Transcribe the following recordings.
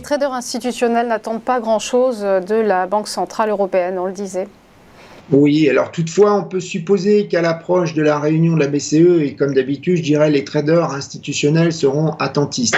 traders institutionnels n'attendent pas grand-chose de la Banque centrale européenne, on le disait. Oui, alors toutefois, on peut supposer qu'à l'approche de la réunion de la BCE, et comme d'habitude, je dirais, les traders institutionnels seront attentistes.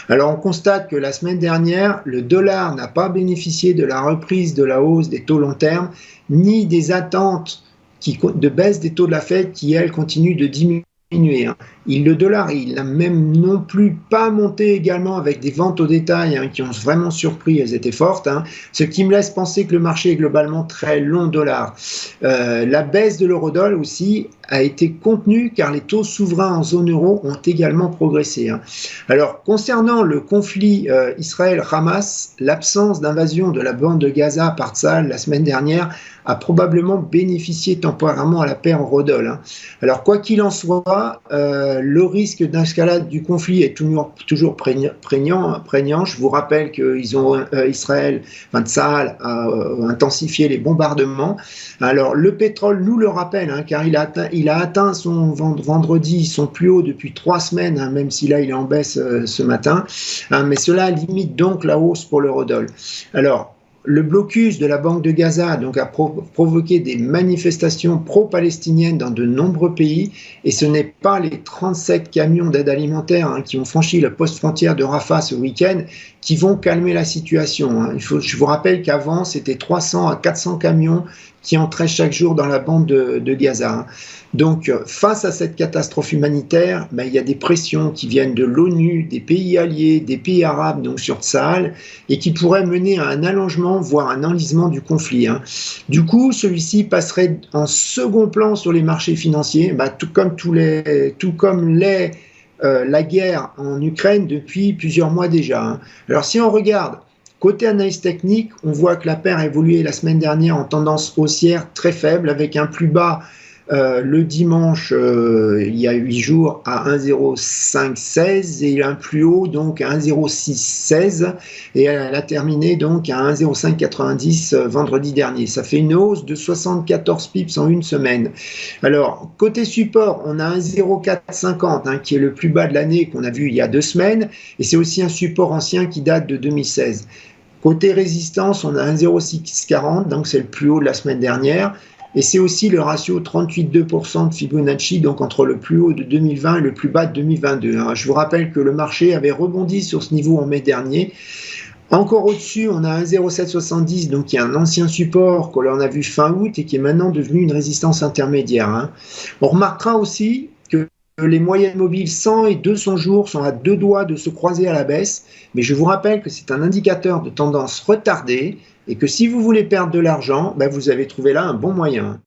Alors, on constate que la semaine dernière, le dollar n'a pas bénéficié de la reprise de la hausse des taux long terme, ni des attentes de baisse des taux de la Fed qui, elles, continuent de diminuer. Le dollar, il n'a même non plus pas monté également avec des ventes au détail qui ont vraiment surpris, elles étaient fortes, ce qui me laisse penser que le marché est globalement très long dollar. La baisse de l'eurodoll aussi a été contenue car les taux souverains en zone euro ont également progressé. Alors, concernant le conflit Israël-Hamas, l'absence d'invasion de la bande de Gaza par Tsahal la semaine dernière a probablement bénéficié temporairement à la paire eurodoll. Alors, quoi qu'il en soit, le risque d'escalade du conflit est toujours prégnant. Je vous rappelle qu'ils ont Tsahal a intensifié les bombardements. Alors, le pétrole nous le rappelle, car il a atteint vendredi son plus haut depuis 3 semaines, même si là il est en baisse ce matin. Mais cela limite donc la hausse pour l'eurodoll. Alors, le blocus de la Banque de Gaza donc, a provoqué des manifestations pro-palestiniennes dans de nombreux pays, et ce n'est pas les 37 camions d'aide alimentaire qui ont franchi la poste frontière de Rafah ce week-end qui vont calmer la situation. Je vous rappelle qu'avant, c'était 300 à 400 camions qui entraient chaque jour dans la bande de Gaza. Donc, face à cette catastrophe humanitaire, il y a des pressions qui viennent de l'ONU, des pays alliés, des pays arabes donc sur Tsahal, et qui pourraient mener à un allongement, voire un enlisement du conflit. Du coup, celui-ci passerait en second plan sur les marchés financiers, tout comme la guerre en Ukraine depuis plusieurs mois déjà. Alors, si on regarde côté analyse technique, on voit que la paire a évolué la semaine dernière en tendance haussière très faible, avec un plus bas le dimanche, il y a 8 jours, à 1,0516 et un plus haut donc à 1,0616, et elle a terminé donc à 1,0590 vendredi dernier. Ça fait une hausse de 74 pips en une semaine. Alors, côté support, on a 1,0450 qui est le plus bas de l'année qu'on a vu il y a 2 semaines, et c'est aussi un support ancien qui date de 2016. Côté résistance, on a 1,0640, donc c'est le plus haut de la semaine dernière. Et c'est aussi le ratio 38,2% de Fibonacci, donc entre le plus haut de 2020 et le plus bas de 2022. Je vous rappelle que le marché avait rebondi sur ce niveau en mai dernier. Encore au-dessus, on a 1,0770, donc qui est un ancien support que l'on a vu fin août et qui est maintenant devenu une résistance intermédiaire. On remarquera aussi que les moyennes mobiles 100 et 200 jours sont à 2 doigts de se croiser à la baisse, mais je vous rappelle que c'est un indicateur de tendance retardée, et que si vous voulez perdre de l'argent, vous avez trouvé là un bon moyen.